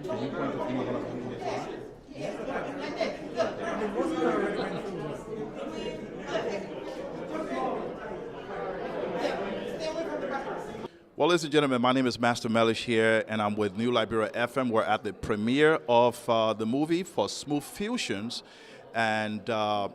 Can you point to any one of them in this line? Well, ladies and gentlemen, my name is Master Mellish here, and I'm with New Liberia FM. We're at the premiere of the movie for Smooth Fusions, and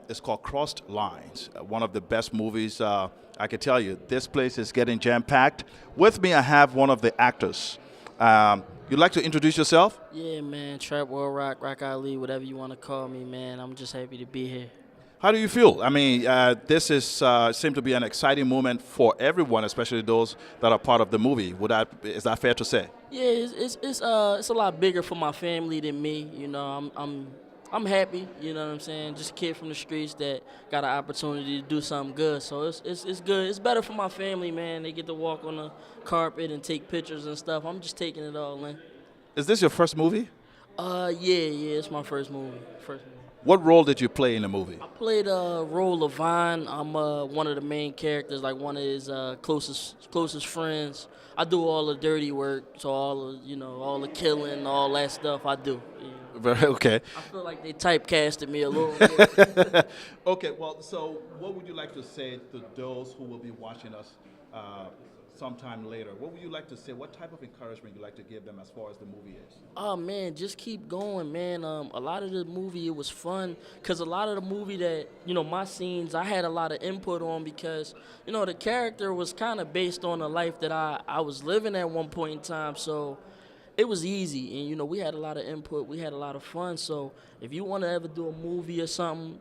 it's called Crossed Lines, one of the best movies. I can tell you, this place is getting jam-packed. With me, I have one of the actors. You'd like to introduce yourself? Yeah, man. Trap World Rock, Rock Ali, whatever you want to call me, man. I'm just happy to be here. How do you feel? I mean, this is seems to be an exciting moment for everyone, especially those that are part of the movie. Is that fair to say? Yeah, it's a lot bigger for my family than me. You know, I'm happy. You know what I'm saying? Just a kid from the streets that got an opportunity to do something good. So it's good. It's better for my family, man. They get to walk on the carpet and take pictures and stuff. I'm just taking it all in. Is this your first movie? Yeah, it's my first movie. What role did you play in the movie? I played a role of Vine. I'm one of the main characters, like one of his closest friends. I do all the dirty work, so all the killing, all that stuff I do. Yeah. Okay. I feel like they typecasted me a little bit. Okay, well, so what would you like to say to those who will be watching us sometime later? What would you like to say? What type of encouragement you like to give them as far as the movie is? Oh man, just keep going, man. A lot of the movie, it was fun because a lot of the movie that my scenes I had a lot of input on because the character was kind of based on a life that I was living at one point in time, so it was easy, and we had a lot of input, we had a lot of fun. So if you want to ever do a movie or something,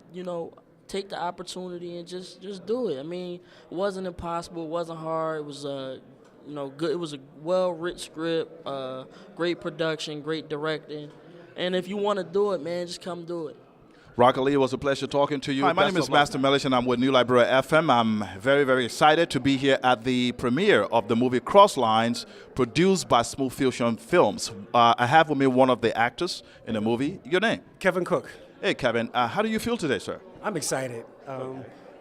take the opportunity and just do it. I mean, it wasn't impossible. It wasn't hard. It was good. It was a well-written script, great production, great directing. And if you want to do it, man, just come do it. Rock Ali, it was a pleasure talking to you. Hi, my name is Master Mellish, and I'm with New Liberia FM. I'm very, very excited to be here at the premiere of the movie Cross Lines, produced by Smooth Fusion Films. I have with me one of the actors in the movie. Your name? Kevin Cook. Hey, Kevin. How do you feel today, sir? I'm excited.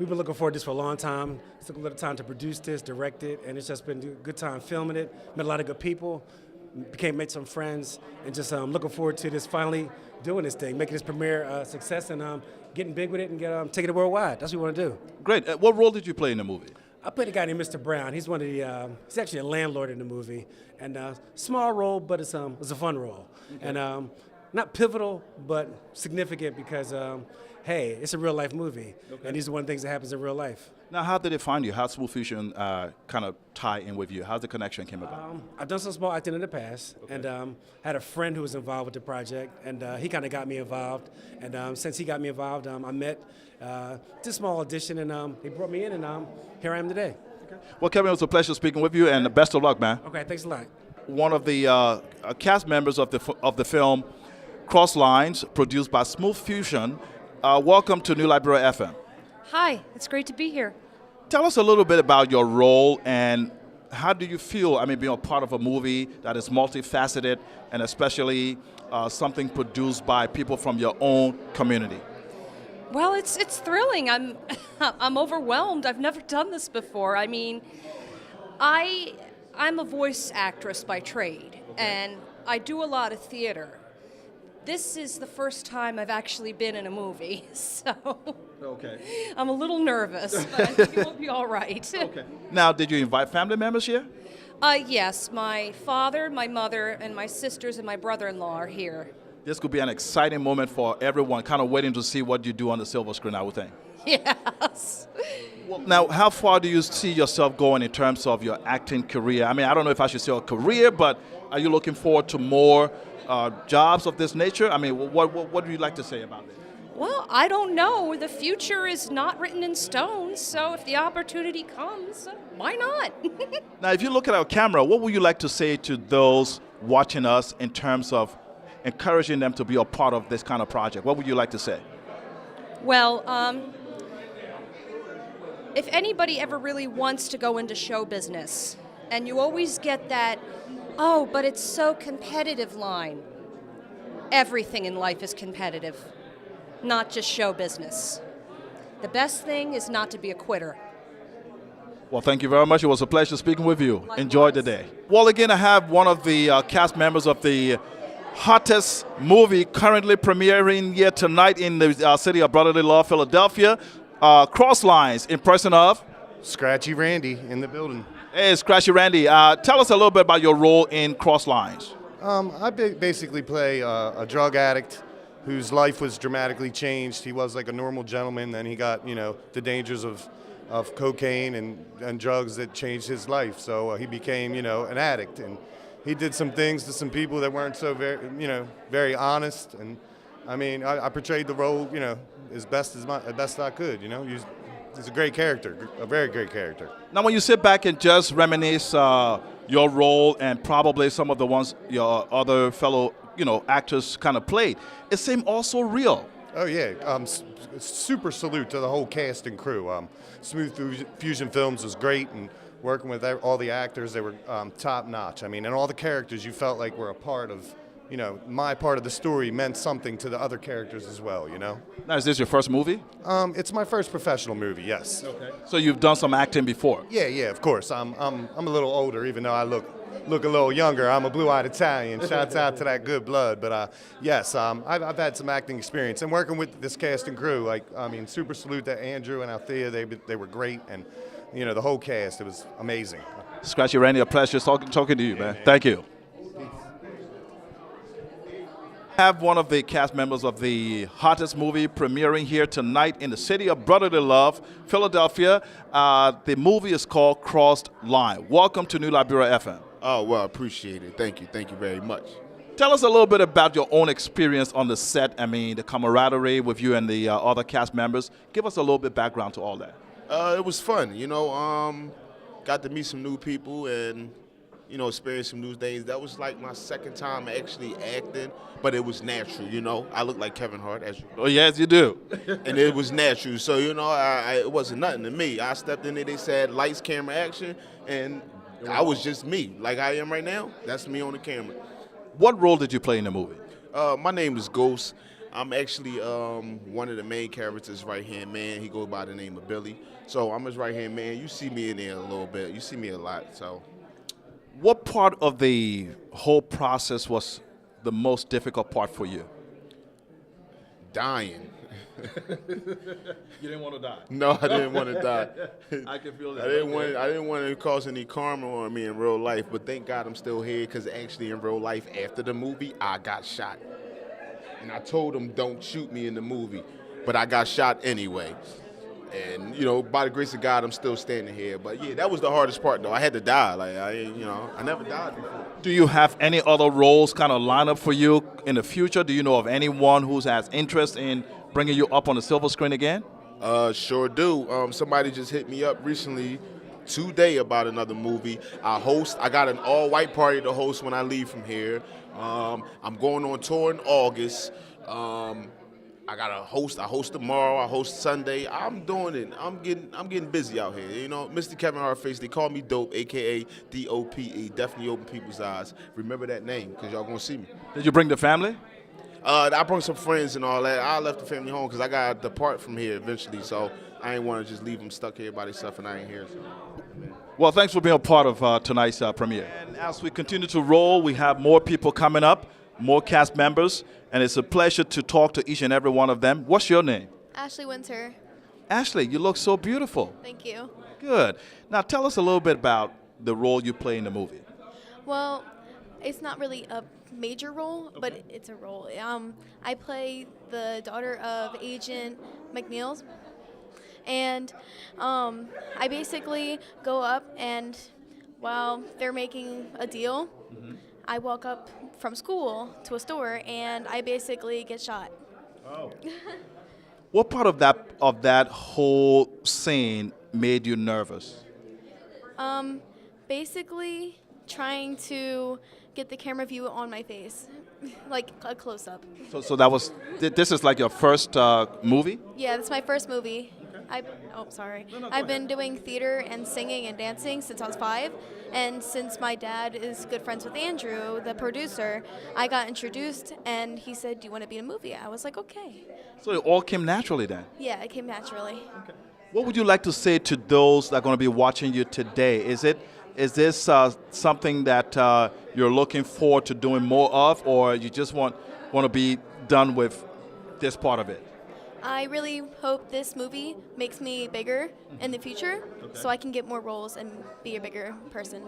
We've been looking forward to this for a long time. It took a little time to produce this, direct it, and it's just been a good time filming it. Met a lot of good people, made some friends, and just looking forward to this finally doing this thing, making this premiere a success, and getting big with it and taking it worldwide. That's what we want to do. Great. What role did you play in the movie? I played a guy named Mr. Brown. He's one of the. He's actually a landlord in the movie, and small role, but it's a fun role, okay. And not pivotal, but significant because. Hey, it's a real-life movie, okay. And these are one of the things that happens in real life. Now, how did it find you? How did Smooth Fusion kind of tie in with you? How's the connection came about? I've done some small acting in the past, okay. And had a friend who was involved with the project, and he kind of got me involved. And since he got me involved, I met this small audition, and he brought me in, and here I am today. Okay. Well, Kevin, it was a pleasure speaking with you, and best of luck, man. Okay, thanks a lot. One of the cast members of the film, Cross Lines, produced by Smooth Fusion. Welcome to New Liberia FM. Hi, it's great to be here. Tell us a little bit about your role and how do you feel, being a part of a movie that is multifaceted and especially something produced by people from your own community? Well, it's thrilling. I'm overwhelmed. I've never done this before. I mean, I'm a voice actress by trade, okay. And I do a lot of theater. This is the first time I've actually been in a movie, so okay. I'm a little nervous, but I think it will be all right. Okay. Now, did you invite family members here? Yes, my father, my mother, and my sisters and my brother-in-law are here. This could be an exciting moment for everyone, kind of waiting to see what you do on the silver screen, I would think. Yes. Well, now, how far do you see yourself going in terms of your acting career? I don't know if I should say a career, but are you looking forward to more jobs of this nature? What do you like to say about it? Well, I don't know. The future is not written in stone, so if the opportunity comes, why not? Now, if you look at our camera, what would you like to say to those watching us in terms of encouraging them to be a part of this kind of project? What would you like to say? Well, if anybody ever really wants to go into show business, and you always get that, oh, but it's so competitive line. Everything in life is competitive, not just show business. The best thing is not to be a quitter. Well, thank you very much. It was a pleasure speaking with you. Likewise. Enjoy the day. Well, again, I have one of the cast members of the hottest movie currently premiering here tonight in the city of brotherly love, Philadelphia. Cross Lines in person of Scratchy Randy in the building. Hey, Scratchy Randy. Tell us a little bit about your role in Cross Lines. I basically play a drug addict whose life was dramatically changed. He was like a normal gentleman, then he got, the dangers of cocaine and drugs that changed his life. So he became, an addict, and he did some things to some people that weren't so very honest. And I mean, I portrayed the role, as best I could. He's a great character, a very great character. Now, when you sit back and just reminisce your role and probably some of the ones your other fellow, actors kind of played, it seemed also real. Oh yeah, super salute to the whole cast and crew. Smooth Fusion Films was great, and working with all the actors, they were top notch. I mean, and all the characters you felt like were a part of, my part of the story meant something to the other characters as well. Now, is this your first movie? It's my first professional movie. Yes. Okay. So you've done some acting before? Yeah, of course. I'm a little older, even though I look a little younger. I'm a blue-eyed Italian. Shouts out to that good blood. But yes, I've had some acting experience, and working with this cast and crew. Super salute to Andrew and Althea. They were great, and the whole cast. It was amazing. Scratchy Randy, a pleasure talking to you, man. Thank you. Have one of the cast members of the hottest movie premiering here tonight in the city of brotherly love, Philadelphia. The movie is called Crossed Line. Welcome to New Liberia FM. Oh, well, appreciate it. Thank you very much. Tell us a little bit about your own experience on the set. I mean, the camaraderie with you and the other cast members. Give us a little bit background to all that. It was fun, got to meet some new people and, experience some new things. That was like my second time actually acting, but it was natural, I look like Kevin Hart, as you know. Oh, yes, you do. And it was natural. So, it wasn't nothing to me. I stepped in there, they said lights, camera, action, and I was just me. Like I am right now, that's me on the camera. What role did you play in the movie? My name is Ghost. I'm actually one of the main characters, right-hand man. He goes by the name of Billy. So I'm his right-hand man. You see me in there a little bit. You see me a lot, so. What part of the whole process was the most difficult part for you? Dying. You didn't want to die. No, I didn't want to die. I can feel that. I didn't want to cause any karma on me in real life, but thank God I'm still here, because actually in real life, after the movie, I got shot. And I told them don't shoot me in the movie, but I got shot anyway. And, by the grace of God, I'm still standing here. But, yeah, that was the hardest part, though. I had to die. I never died before. Do you have any other roles kind of lined up for you in the future? Do you know of anyone who has interest in bringing you up on the silver screen again? Sure do. Somebody just hit me up recently today about another movie. I got an all-white party to host when I leave from here. I'm going on tour in August. I got a host. I host tomorrow. I host Sunday. I'm doing it. I'm getting busy out here. Mr. Kevin Hartface. They call me Dope, aka DOPE. Definitely open people's eyes. Remember that name, because y'all gonna see me. Did you bring the family? I brought some friends and all that. I left the family home because I got to depart from here eventually. So I ain't want to just leave them stuck here by themselves, and I ain't here. So. Well, thanks for being a part of tonight's premiere. And as we continue to roll, we have more people coming up, more cast members, and it's a pleasure to talk to each and every one of them. What's your name? Ashley Winter. Ashley, you look so beautiful. Thank you. Good. Now tell us a little bit about the role you play in the movie. Well, it's not really a major role, but it's a role. I play the daughter of Agent McNeil, and I basically go up, and while they're making a deal, I walk up from school to a store, and I basically get shot. Oh. What part of that whole scene made you nervous? Basically trying to get the camera view on my face, like a close-up. So this is like your first movie? Yeah, this is my first movie. I've been doing theater and singing and dancing since I was 5, and since my dad is good friends with Andrew, the producer, I got introduced, and he said, "Do you want to be in a movie?" I was like, "Okay." So it all came naturally then? Yeah, it came naturally. What would you like to say to those that are going to be watching you today? Is it Is this something that you're looking forward to doing more of, or you just want to be done with this part of it? I really hope this movie makes me bigger in the future so I can get more roles and be a bigger person.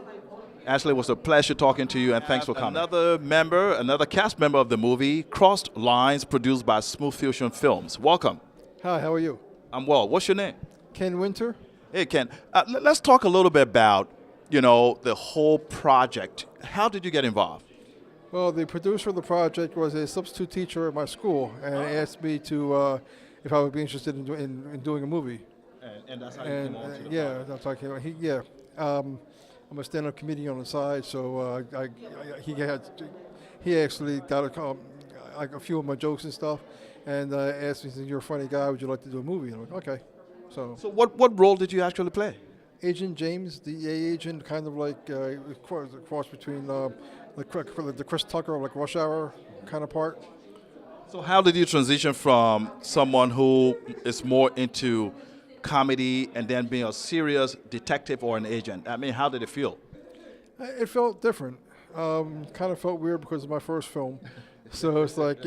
Ashley, it was a pleasure talking to you, and thanks for coming. Another cast member of the movie, Crossed Lines, produced by Smooth Fusion Films. Welcome. Hi, how are you? I'm well. What's your name? Ken Winter. Hey, Ken. Let's talk a little bit about, the whole project. How did you get involved? Well, the producer of the project was a substitute teacher at my school and asked me to if I would be interested in doing a movie. And that's how you came on to the project. That's how I came on. I'm a stand-up comedian on the side, so he actually got a few of my jokes and stuff, and asked me, "You're a funny guy. Would you like to do a movie?" And I went, "Okay." So what role did you actually play? Agent James, DEA agent, kind of like cross between the Chris Tucker, like Rush Hour kind of part. So how did you transition from someone who is more into comedy and then being a serious detective or an agent? I mean, how did it feel? It felt different. Kind of felt weird because it's my first film. So it's like,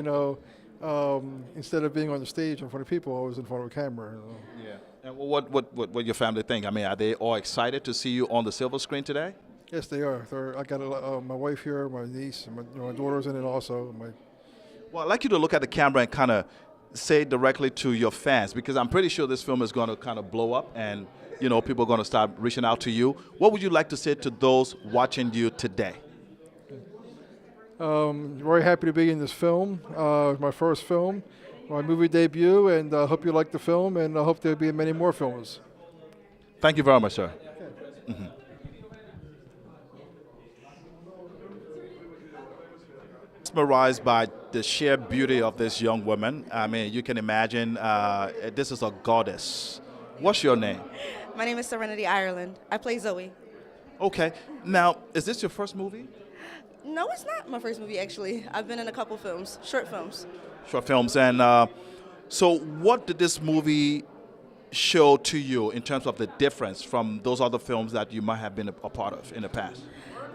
instead of being on the stage in front of people, I was in front of a camera. Yeah. And what your family think? I mean, are they all excited to see you on the silver screen today? Yes, they are. I got my wife here, my niece, and my daughter's in it also. Well, I'd like you to look at the camera and kind of say directly to your fans, because I'm pretty sure this film is going to kind of blow up and, people are going to start reaching out to you. What would you like to say to those watching you today? Very happy to be in this film, my first film, my movie debut, and I hope you like the film, and I hope there'll be many more films. Thank you very much, sir. Mm-hmm. Mesmerized by the sheer beauty of this young woman. I mean, you can imagine this is a goddess. What's your name? My name is Serenity Ireland. I play Zoe. Okay. Now, is this your first movie? No, it's not my first movie, actually. I've been in a couple films, short films. Short films. And so what did this movie show to you in terms of the difference from those other films that you might have been a part of in the past?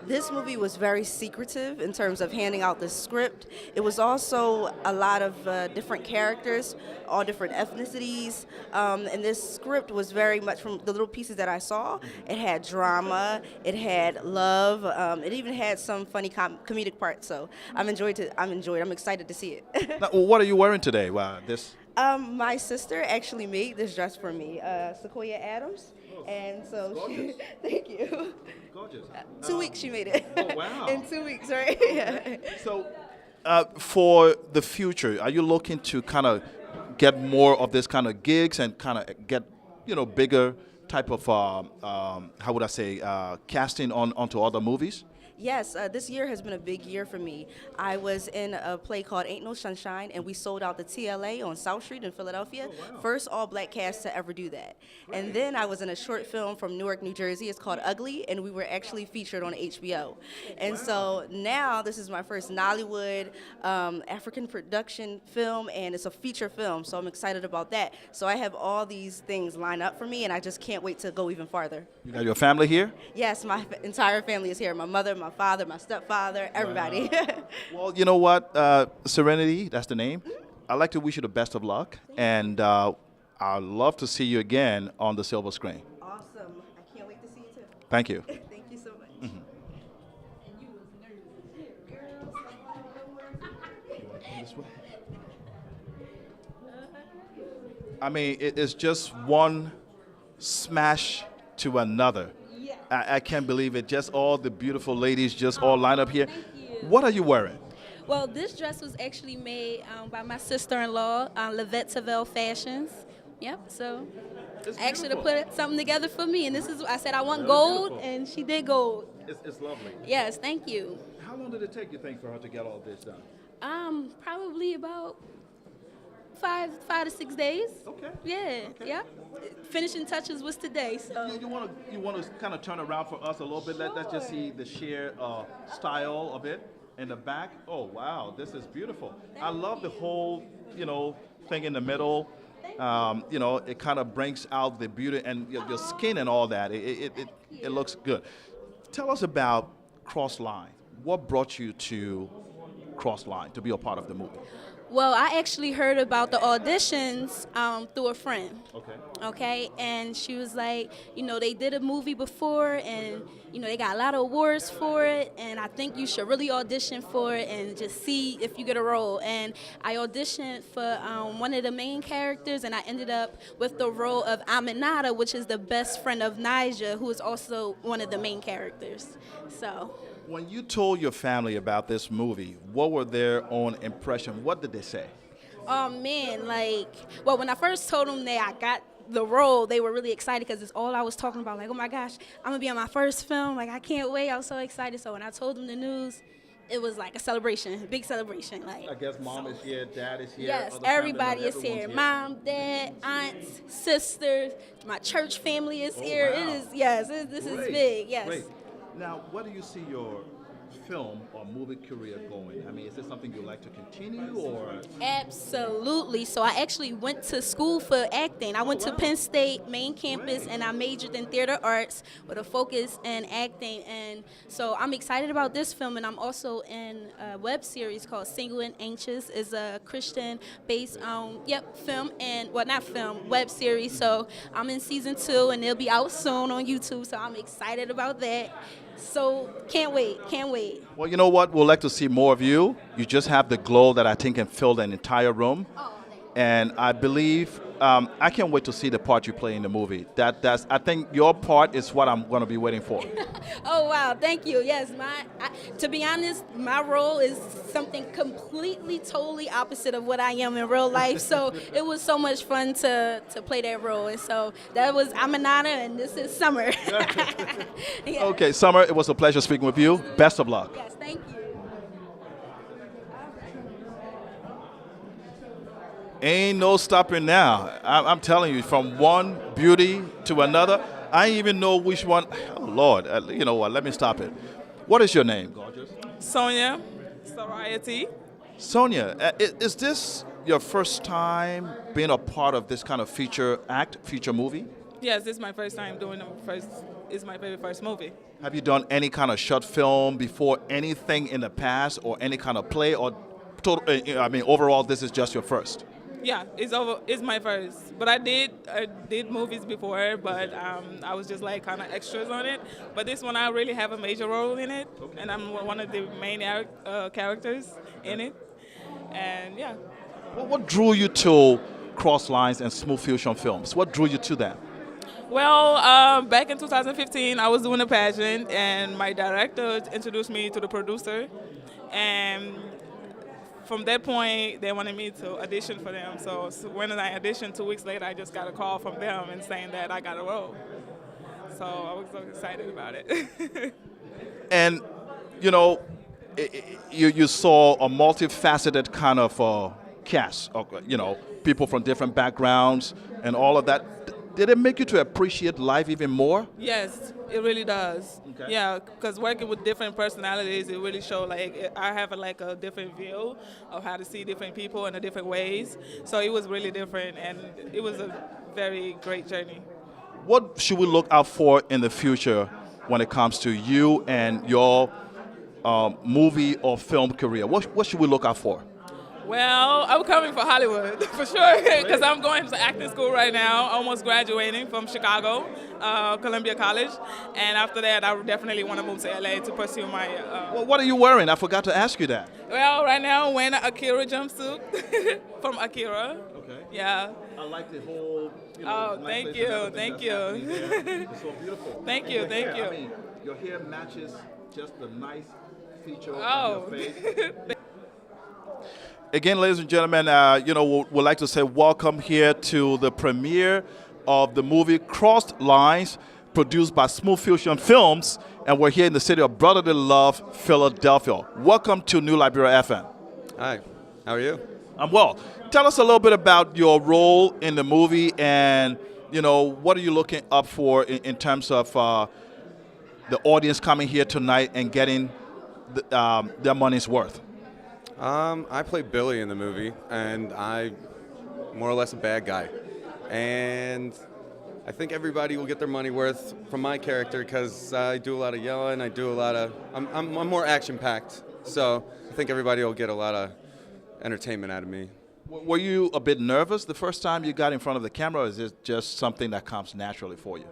This movie was very secretive in terms of handing out the script. It was also a lot of different characters, all different ethnicities, and this script was very much, from the little pieces that I saw, it had drama, it had love, it even had some funny comedic parts. So I'm excited to see it. Now, what are you wearing today? Wow, this. My sister actually made this dress for me, Sequoia Adams, and so thank you. Gorgeous. 2 weeks she made it. Oh, wow. In 2 weeks, right? Yeah. So, for the future, are you looking to kind of get more of this kind of gigs and kind of get, bigger type of, how would I say, casting onto other movies? Yes, this year has been a big year for me. I was in a play called Ain't No Sunshine, and we sold out the TLA on South Street in Philadelphia. Oh, wow. First all-black cast to ever do that. Right. And then I was in a short film from Newark, New Jersey. It's called Ugly, and we were actually featured on HBO. And wow. So now this is my first Nollywood African production film, and it's a feature film, so I'm excited about that. So I have all these things lined up for me, and I just can't wait to go even farther. You got your family here? Yes, my entire family is here. My mother, my father, my stepfather, everybody. Wow. Well, you know what, Serenity, that's the name. I'd like to wish you the best of luck, and I'd love to see you again on the silver screen. Awesome. I can't wait to see you too. Thank you. Thank you so much. Mm-hmm. I mean, it is just one smash to another. I can't believe it. Just all the beautiful ladies just all lined up here. Thank you. What are you wearing? Well, this dress was actually made by my sister-in-law, Lavette Savelle Fashions. Yep, so I asked her to put something together for me, and this is, I said I want gold, beautiful. And she did gold. It's lovely. Yes, thank you. How long did it take, you think, for her to get all this done? Probably about 5 to 6 days. Okay. Yeah, okay. Yeah. Finishing touches was today. So you want to kind of turn around for us a little bit. Sure. Let's just see the sheer style of it in the back. Oh wow, this is beautiful. I love the whole thing in the middle. It kind of brings out the beauty and your skin and all that. It looks good. Tell us about Cross Line. What brought you to Cross Line to be a part of the movie? Well, I actually heard about the auditions through a friend. Okay. Okay, and she was like, you know, they did a movie before, and you know they got a lot of awards for it, and I think you should really audition for it and just see if you get a role. And I auditioned for one of the main characters, and I ended up with the role of Aminata, which is the best friend of Nigel, who is also one of the main characters. So. When you told your family about this movie, what were their own impression? What did they say? Oh man, like, well, when I first told them that I got the role, they were really excited because it's all I was talking about. Like, oh my gosh, I'm gonna be on my first film. Like, I can't wait. I was so excited. So when I told them the news, it was like a celebration, a big celebration. Like, I guess mom is here, dad is here. yes, other family everybody members, is here. everyone's Mom, dad, aunts, sisters, my church family is here. wow. It is, yes, this is Great, big. Yes. Great. Now, where do you see your film or movie career going? I mean, is this something you'd like to continue, or? Absolutely. So I actually went to school for acting. I went to Penn State main campus, and I majored in theater arts with a focus in acting. And so I'm excited about this film, and I'm also in a web series called Single and Anxious. It's a Christian-based film, and well, not film, web series. So I'm in season 2, and it'll be out soon on YouTube. So I'm excited about that. So can't wait, can't wait. Well, you know what? We'd like to see more of you. You just have the glow that I think can fill an entire room. And I believe, I can't wait to see the part you play in the movie. I think your part is what I'm going to be waiting for. Oh, wow. Thank you. Yes, to be honest, my role is something completely, totally opposite of what I am in real life. So it was so much fun to play that role. And so that was Aminata, and this is Summer. Yeah. Okay, Summer, it was a pleasure speaking with you. Best of luck. Yes, thank you. Ain't no stopping now. I'm telling you, from one beauty to another. I didn't even know which one. Oh, Lord. You know what? Let me stop it. What is your name, gorgeous? Sonia Sariety. Sonia, is this your first time being a part of this kind of feature movie? Yes, this is my first time doing it's my very first movie. Have you done any kind of short film before, anything in the past, or any kind of play, or overall, this is just your first? Yeah, it's my first. But I did movies before, but I was just like kind of extras on it. But this one, I really have a major role in it, and I'm one of the main characters in it. And yeah. What drew you to Cross Lines and Smooth Fusion Films? What drew you to that? Well, back in 2015, I was doing a pageant, and my director introduced me to the producer, and from that point, they wanted me to audition for them. So when I auditioned 2 weeks later, I just got a call from them and saying that I got a role. So I was so excited about it. And, you know, you saw a multifaceted kind of cast, you know, people from different backgrounds and all of that. Did it make you to appreciate life even more? Yes, it really does. Okay. Yeah, because working with different personalities, it really showed like I have a different view of how to see different people in a different ways. So it was really different, and it was a very great journey. What should we look out for in the future when it comes to you and your movie or film career? What should we look out for? Well, I'm coming for Hollywood, for sure, because I'm going to acting school right now, almost graduating from Chicago, Columbia College. And after that, I definitely want to move to LA to pursue my... Well, what are you wearing? I forgot to ask you that. Well, right now I'm wearing an Akira jumpsuit from Akira. Okay. Yeah. I like the whole... Thank you, thank you. It's so beautiful. Thank you, thank you. I mean, your hair matches just the nice feature of your face. Again, ladies and gentlemen, we'd like to say welcome here to the premiere of the movie Crossed Lines, produced by Smooth Fusion Films, and we're here in the city of brotherly love, Philadelphia. Welcome to New Liberia FM. Hi, how are you? I'm well. Tell us a little bit about your role in the movie, and what are you looking up for in terms of the audience coming here tonight and getting their money's worth? I play Billy in the movie, and I'm more or less a bad guy. And I think everybody will get their money worth from my character because I do a lot of yelling. I do a lot of. I'm more action-packed, so I think everybody will get a lot of entertainment out of me. Were you a bit nervous the first time you got in front of the camera, or is it just something that comes naturally for you?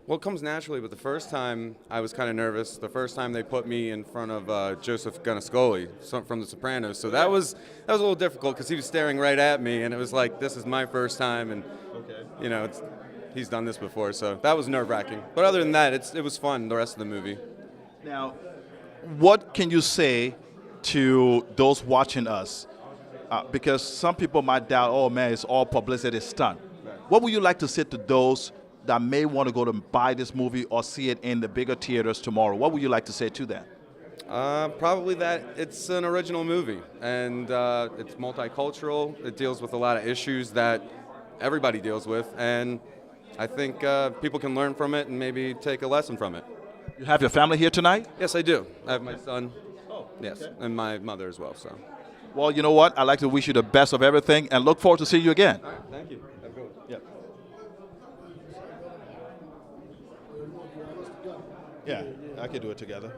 Well, it comes naturally, but the first time I was kind of nervous. The first time they put me in front of Joseph Gunascoli from The Sopranos, so that was a little difficult because he was staring right at me, and it was like, this is my first time, and you know, he's done this before, so that was nerve-wracking. But other than that, it was fun. The rest of the movie. Now, what can you say to those watching us? Because some people might doubt, oh man, it's all publicity stunt. What would you like to say to those that may want to go to buy this movie or see it in the bigger theaters tomorrow? What would you like to say to them? Probably that it's an original movie, and it's multicultural. It deals with a lot of issues that everybody deals with, and I think people can learn from it and maybe take a lesson from it. You have your family here tonight? Yes, I do. I have my son. Yes, and my mother as well. So. Well, you know what? I'd like to wish you the best of everything and look forward to seeing you again. All right, thank you. Have a good one. Yep. Yeah, I could do it together.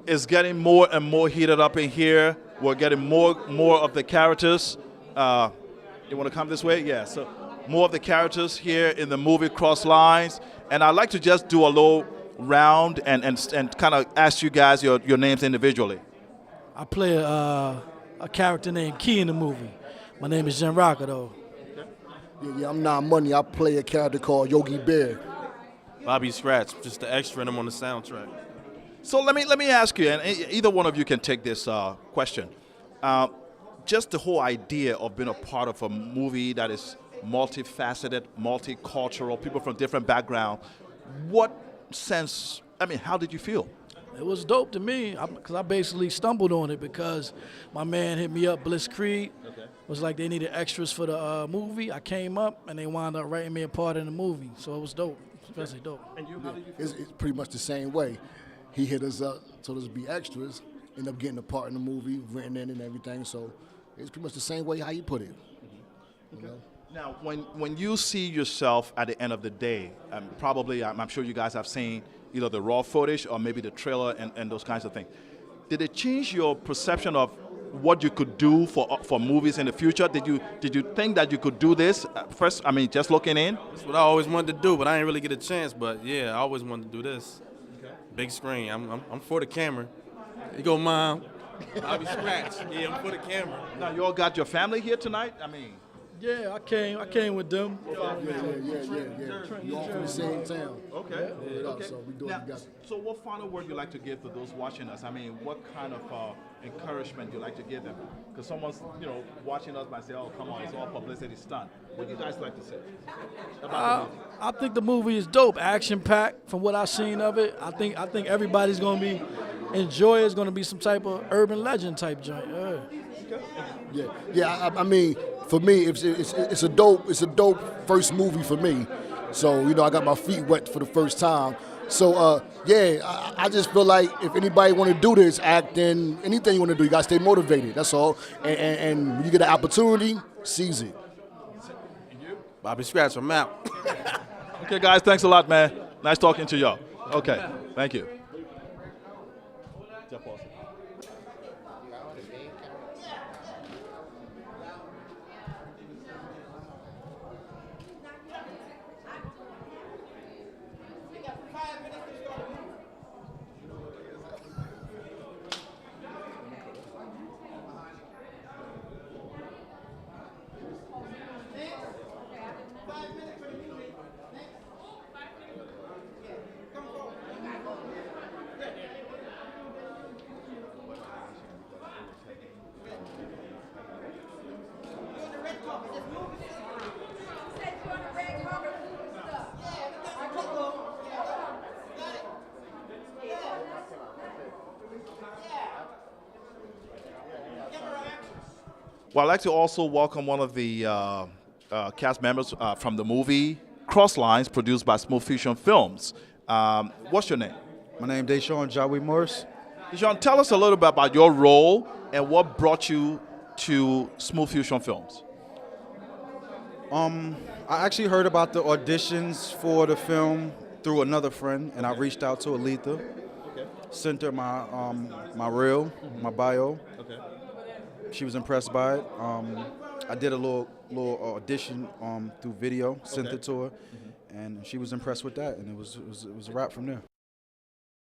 It's getting more and more heated up in here. We're getting more of the characters. You want to come this way? Yeah. So more of the characters here in the movie Cross Lines, and I'd like to just do a little round and kind of ask you guys your names individually. I play a character named Key in the movie. My name is Jen Rocker, though. Yeah, I'm not Money. I play a character called Yogi Bear. Bobby Scratch, just the extra, and I'm on the soundtrack. So let me ask you, and either one of you can take this question. Just the whole idea of being a part of a movie that is multifaceted, multicultural, people from different backgrounds. What sense? I mean, how did you feel? It was dope to me because I basically stumbled on it because my man hit me up, Bliss Creed. Okay. Was like they needed extras for the movie. I came up and they wound up writing me a part in the movie, so it was dope, especially dope. And you, how did you feel? It's pretty much the same way. He hit us up, told us to be extras, ended up getting a part in the movie, written in and everything. So it's pretty much the same way how you put it. Okay. You know? Now, when you see yourself at the end of the day, probably I'm sure you guys have seen either the raw footage or maybe the trailer and those kinds of things. Did it change your perception of what you could do for movies in the future? Did you think that you could do this first? I mean, just looking in. That's what I always wanted to do, but I didn't really get a chance. But yeah, I always wanted to do this. Okay. Big screen. I'm for the camera. You go, Mom. Bobby Scratch. Yeah, I'm for the camera. Now you all got your family here tonight. I mean. Yeah, I came with them. Yeah. You all from the same town. Okay. Yeah, okay. So we do it together. So what final word you like to give to those watching us? I mean, what kind of encouragement you like to give them? Because someone's, watching us might say, "Oh, come on, it's all publicity stunt." What do you guys like to say about the movie? I think the movie is dope, action packed. From what I've seen of it, I think everybody's gonna enjoy it. It's gonna be some type of urban legend type joint. Yeah. I mean, for me, it's a dope first movie for me. So I got my feet wet for the first time. So I just feel like if anybody want to do this, acting, anything you want to do, you got to stay motivated. That's all. And when you get an opportunity, seize it. Bobby Scratch, I'm out. Okay, guys, thanks a lot, man. Nice talking to y'all. Okay, thank you. Well, I'd like to also welcome one of the cast members from the movie Cross Lines, produced by Smooth Fusion Films. What's your name? My name is Deshaun Jawi Morris. Deshaun, tell us a little bit about your role and what brought you to Smooth Fusion Films. I actually heard about the auditions for the film through another friend, and I reached out to Aletha, sent her my reel, my bio. Okay. She was impressed by it. I did a little audition through video, sent it to her, and she was impressed with that, and it was a wrap from there.